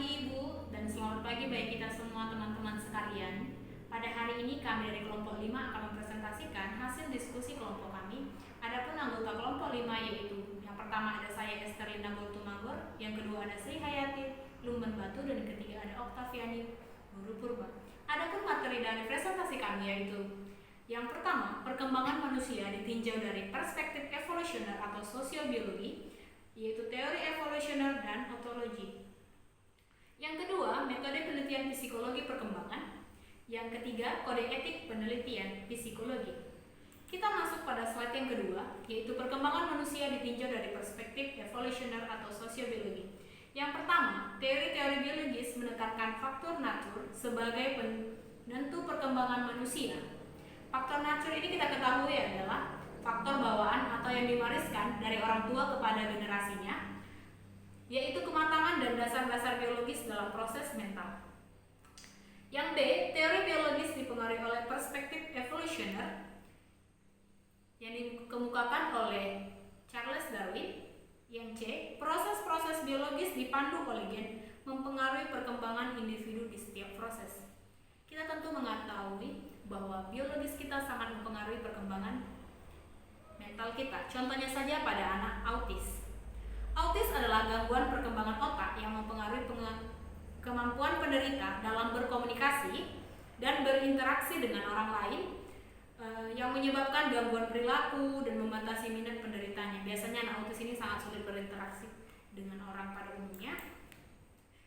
pagi Ibu dan selamat pagi bagi kita semua teman-teman sekalian. Pada hari ini kami dari kelompok 5 akan mempresentasikan hasil diskusi kelompok kami. Adapun anggota kelompok 5 yaitu yang pertama ada saya Esterlina Goltumagor, yang kedua ada Sri Hayati Lumban Batu, dan yang ketiga ada Oktaviani Guru Purba. Adapun materi dari presentasi kami yaitu yang pertama, perkembangan manusia ditinjau dari perspektif evolusioner atau sosiobiologi, yaitu teori evolusioner dan ontologi. Yang kedua, metode penelitian psikologi perkembangan. Yang ketiga, kode etik penelitian psikologi. Kita masuk pada slide yang kedua, yaitu perkembangan manusia ditinjau dari perspektif evolusioner atau sosiobiologi. Yang pertama, teori-teori biologis menekankan faktor natur sebagai penentu perkembangan manusia. Faktor natur ini kita ketahui adalah faktor bawaan atau yang diwariskan dari orang tua kepada generasinya, yaitu kematangan dan dasar-dasar biologis dalam proses mental. Yang B, teori biologis dipengaruhi oleh perspektif evolusioner yang dikemukakan oleh Charles Darwin. Yang C, proses-proses biologis dipandu oleh gen mempengaruhi perkembangan individu di setiap proses. Kita tentu mengetahui bahwa biologis kita sangat mempengaruhi perkembangan mental kita. Contohnya saja pada anak autis. Autis adalah gangguan perkembangan otak yang mempengaruhi kemampuan penderita dalam berkomunikasi dan berinteraksi dengan orang lain, yang menyebabkan gangguan perilaku dan membatasi minat penderitanya. Biasanya anak autis ini sangat sulit berinteraksi dengan orang pada umumnya.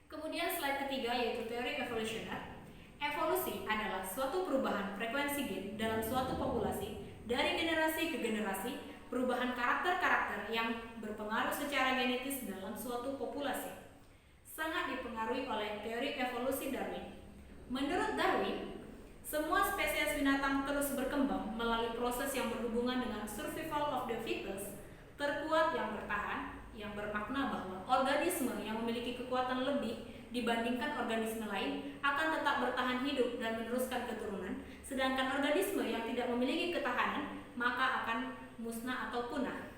Kemudian slide ketiga yaitu teori evolusioner. Evolusi adalah suatu perubahan frekuensi gen dalam suatu populasi dari generasi ke generasi, perubahan karakter-karakter yang berpengaruh secara genetis dalam suatu populasi. Sangat dipengaruhi oleh teori evolusi Darwin. Menurut Darwin, semua spesies binatang terus berkembang melalui proses yang berhubungan dengan survival of the fittest, terkuat yang bertahan, yang bermakna bahwa organisme yang memiliki kekuatan lebih dibandingkan organisme lain akan tetap bertahan hidup dan meneruskan keturunan, sedangkan organisme yang tidak memiliki ketahanan maka akan musnah atau punah.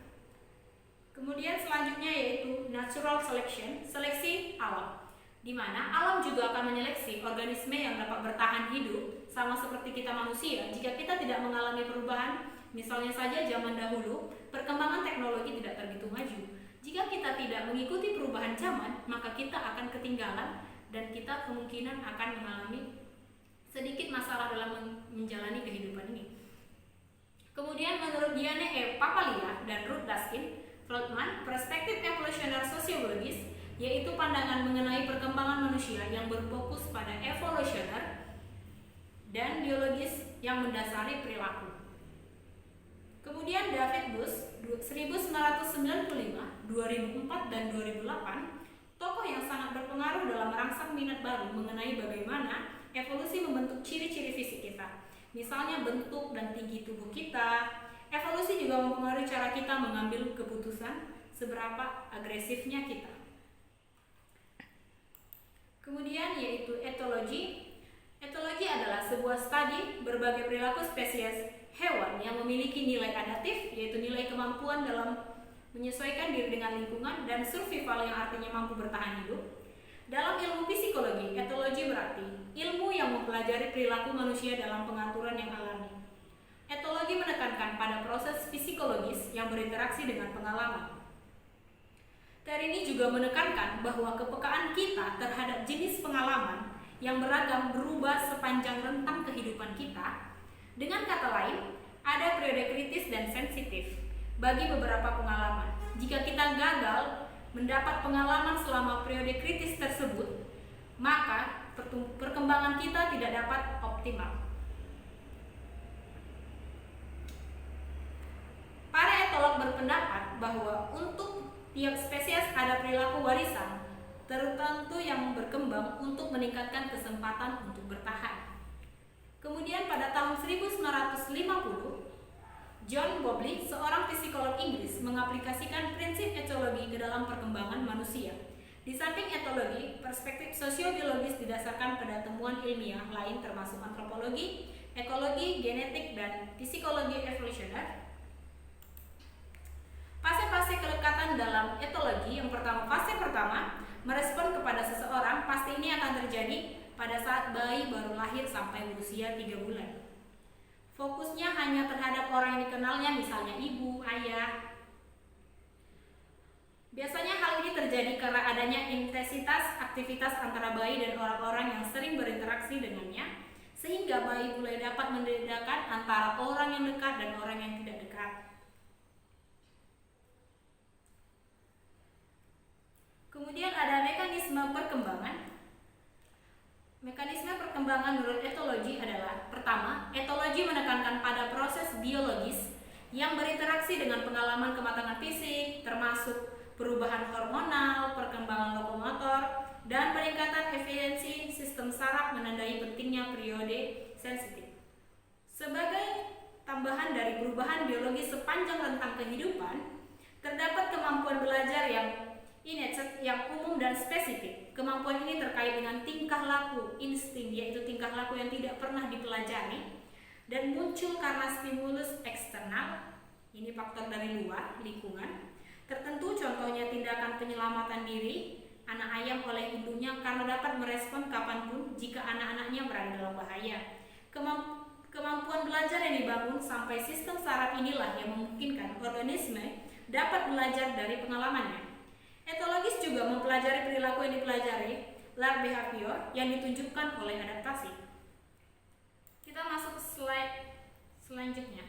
Kemudian selanjutnya yaitu natural selection, seleksi alam, di mana alam juga akan menyeleksi organisme yang dapat bertahan hidup sama seperti kita manusia jika kita tidak mengalami perubahan. Misalnya saja zaman dahulu perkembangan teknologi tidak begitu maju. Jika kita tidak mengikuti perubahan zaman, maka kita akan ketinggalan dan kita kemungkinan akan mengalami sedikit masalah dalam menjalani kehidupan ini. Kemudian menurut Diane E. Papalia dan Ruth Daskin Feldman, perspektif evolusioner sosiologis yaitu pandangan mengenai perkembangan manusia yang berfokus pada evolusioner dan biologis yang mendasari perilaku. Kemudian David Buss 1995, 2004, dan 2008, tokoh yang sangat berpengaruh dalam merangsang minat baru mengenai bagaimana evolusi membentuk ciri-ciri fisik kita. Misalnya bentuk dan tinggi tubuh kita. Evolusi juga mempengaruhi cara kita mengambil keputusan, seberapa agresifnya kita. Kemudian yaitu etologi. Etologi adalah sebuah studi berbagai perilaku spesies hewan yang memiliki nilai adaptif, yaitu nilai kemampuan dalam menyesuaikan diri dengan lingkungan, dan survival yang artinya mampu bertahan hidup. Dalam ilmu psikologi, etologi berarti ilmu yang mempelajari perilaku manusia dalam pengaturan yang alami. Etologi menekankan pada proses psikologis yang berinteraksi dengan pengalaman. Teori ini juga menekankan bahwa kepekaan kita terhadap jenis pengalaman yang beragam berubah sepanjang rentang kehidupan kita. Dengan kata lain, ada periode kritis dan sensitif bagi beberapa pengalaman. Jika kita gagal mendapat pengalaman selama periode kritis tersebut, maka perkembangan kita tidak dapat optimal. Para etolog berpendapat bahwa untuk tiap spesies ada perilaku warisan tertentu yang berkembang untuk meningkatkan kesempatan untuk bertahan. Kemudian pada tahun 1950, John Bowlby, seorang psikolog Inggris, mengaplikasikan prinsip etologi ke dalam perkembangan manusia. Di samping etologi, perspektif sosiobiologis didasarkan pada temuan ilmiah lain termasuk antropologi, ekologi, genetik, dan psikologi evolusioner. Fase-fase kelekatan dalam etologi, yang pertama, fase pertama, merespon kepada seseorang, pasti ini akan terjadi pada saat bayi baru lahir sampai berusia 3 bulan. Fokusnya hanya terhadap orang yang dikenalnya, misalnya ibu, ayah. Biasanya hal ini terjadi karena adanya intensitas aktivitas antara bayi dan orang-orang yang sering berinteraksi dengannya, sehingga bayi mulai dapat membedakan antara orang yang dekat dan orang yang tidak dekat. Kemudian ada mekanisme perkembangan. Mekanisme perkembangan menurut etologi adalah: pertama, etologi menekankan pada proses biologis yang berinteraksi dengan pengalaman kematangan fisik, termasuk perubahan hormonal, perkembangan lokomotor, dan peningkatan efisiensi sistem saraf menandai pentingnya periode sensitif. Sebagai tambahan dari perubahan biologis sepanjang rentang kehidupan, terdapat kemampuan belajar yang innate, yang umum dan spesifik. Kemampuan ini terkait dengan tingkah laku, insting, yaitu tingkah laku yang tidak pernah dipelajari dan muncul karena stimulus eksternal, ini faktor dari luar, lingkungan tertentu, contohnya tindakan penyelamatan diri anak ayam oleh induknya karena dapat merespon kapanpun jika anak-anaknya berada dalam bahaya. Kemampuan belajar yang dibangun sampai sistem saraf inilah yang memungkinkan organisme dapat belajar dari pengalamannya. Etologis juga mempelajari perilaku yang dipelajari, learned behavior, yang ditunjukkan oleh adaptasi. Kita masuk ke slide selanjutnya.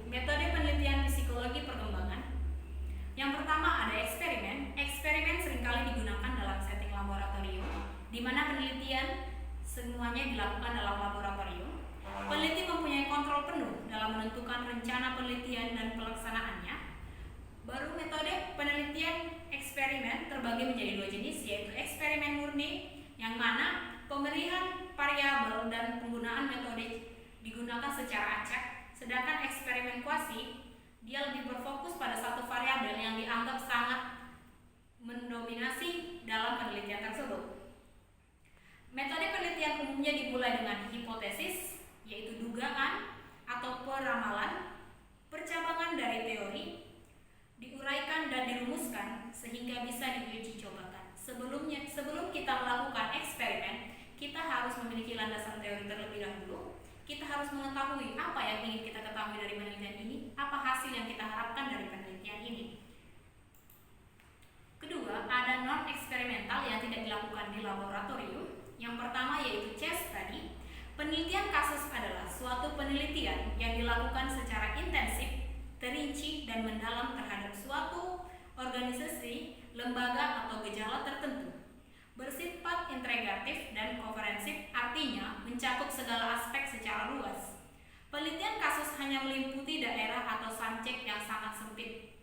Metode penelitian psikologi perkembangan. Yang pertama ada eksperimen. Eksperimen seringkali digunakan dalam setting laboratorium, di mana penelitian semuanya dilakukan dalam laboratorium. Peneliti mempunyai kontrol penuh dalam menentukan rencana penelitian dan pelaksanaannya. Baru metode penelitian eksperimen terbagi menjadi 2 jenis, yaitu eksperimen murni, yang mana pemilihan variabel dan penggunaan metode digunakan secara acak, sedangkan eksperimen kuasi dia lebih berfokus pada satu variabel yang dianggap sangat mendominasi dalam penelitian tersebut. Metode penelitian umumnya dimulai dengan hipotesis, yaitu dugaan atau peramalan, percabangan dari teori, diuraikan dan dirumuskan sehingga bisa diuji cobakan. Sebelum kita melakukan eksperimen, kita harus memiliki landasan teori terlebih dahulu. Kita harus mengetahui apa yang ingin kita ketahui dari penelitian ini, apa hasil yang kita harapkan dari penelitian ini. Kedua, ada non-eksperimental yang tidak dilakukan di laboratorium. Yang pertama yaitu case study. Penelitian kasus adalah suatu penelitian yang dilakukan secara intensif, terinci, dan mendalam terhadap suatu organisasi, lembaga, atau gejala tertentu. Bersifat integratif dan komprehensif, artinya mencakup segala aspek secara luas. Penelitian kasus hanya meliputi daerah atau subjek yang sangat sempit.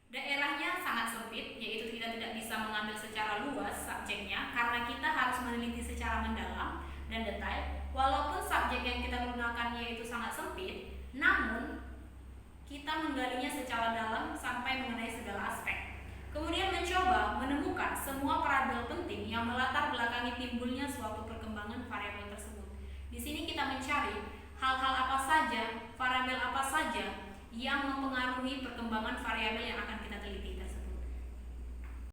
Daerahnya sangat sempit, yaitu kita tidak bisa mengambil secara luas subjeknya karena kita harus meneliti secara mendalam dan detail. Walaupun subjek yang kita gunakan yaitu sangat sempit, namun kita menggalinya secara dalam sampai mengenai segala aspek. Kemudian mencoba menemukan semua variabel penting yang melatar belakangi timbulnya suatu perkembangan variabel tersebut. Di sini kita mencari hal-hal apa saja, variabel apa saja yang mempengaruhi perkembangan variabel yang akan kita teliti.